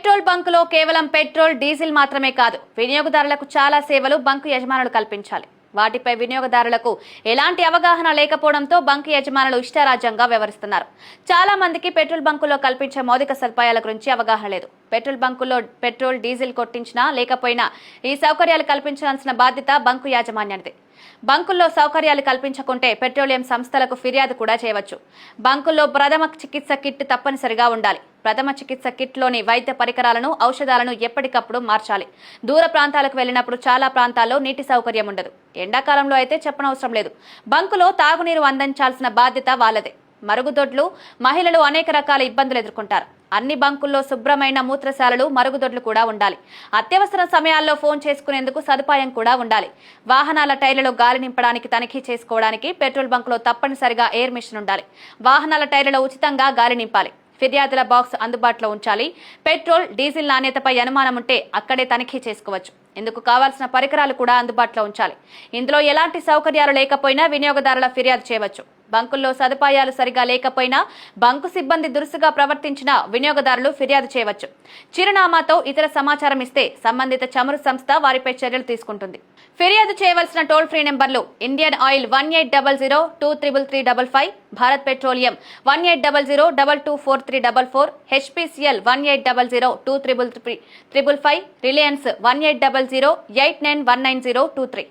Petrol బంకులో కేవలం petrol diesel మాత్రమే కాదు, వినియోగదారులకు చాలా సేవలు బంకు యజమానులు కల్పించాలి. వాటిపై వినియోగదారులకు ఎలాంటి అవగాహన లేకపోవడంతో బంకు యజమానులు ఇష్టారాజ్యంగా వ్యవహరిస్తున్నారు. చాలా మందికి పెట్రోల్ బంకుల్లో కల్పించే మౌలిక సదుపాయాల గురించి అవగాహన లేదు. పెట్రోల్ బంకుల్లో పెట్రోల్ డీజిల్ కొట్టించినా లేకపోయినా ఈ సౌకర్యాలు కల్పించాల్సిన బాధ్యత బంకు యాజమాన్యానిది. బంకుల్లో సౌకర్యాలు కల్పించకుంటే పెట్రోలియం సంస్థలకు ఫిర్యాదు కూడా చేయవచ్చు. బంకుల్లో ప్రథమ చికిత్స కిట్ తప్పనిసరిగా ఉండాలి. ప్రథమ చికిత్స కిట్లోని వైద్య పరికరాలను, ఔషధాలను ఎప్పటికప్పుడు మార్చాలి. దూర ప్రాంతాలకు వెళ్లినప్పుడు చాలా ప్రాంతాల్లో నీటి సౌకర్యం ఉండదు. ఎండాకాలంలో అయితే చెప్పనవసరం లేదు. బంకులో తాగునీరు అందించాల్సిన బాధ్యత వాళ్ళదే. మరుగుదొడ్లు, మహిళలు అనేక రకాల ఇబ్బందులు ఎదుర్కొంటారు. అన్ని బంకుల్లో శుభ్రమైన మూత్రశాలలు, మరుగుదొడ్లు కూడా ఉండాలి. అత్యవసర సమయాల్లో ఫోన్ చేసుకునేందుకు సదుపాయం కూడా ఉండాలి. వాహనాల టైర్లలో గాలి నింపడానికి, తనిఖీ చేసుకోవడానికి పెట్రోల్ బంకులో తప్పనిసరిగా ఎయిర్ మిషన్ ఉండాలి. వాహనాల టైర్లలో ఉచితంగా గాలి నింపాలి. ఫిర్యాదుల బాక్స్ అందుబాటులో ఉంచాలి. పెట్రోల్, డీజిల్ నాణ్యతపై అనుమానం ఉంటే అక్కడే తనిఖీ చేసుకోవచ్చు. ఇందుకు కావాల్సిన పరికరాలు కూడా అందుబాటులో ఉంచాలి. ఇందులో ఎలాంటి సౌకర్యాలు లేకపోయినా వినియోగదారుల ఫిర్యాదు చేయవచ్చు. బంకుల్లో సదుపాయాలు సరిగా లేకపోయినా, బంకు సిబ్బంది దురుసుగా ప్రవర్తించినా వినియోగదారులు ఫిర్యాదు చేయవచ్చు. చిరునామాతో ఇతర సమాచారం ఇస్తే సంబంధిత చమురు సంస్థ వారిపై చర్యలు తీసుకుంటుంది. ఫిర్యాదు చేయవలసిన టోల్ ఫ్రీ నెంబర్లు: Indian oil 1800-23355, Bharat petroleum 1800-224344, HPCL 1800-23355, Reliance 1800-89190223.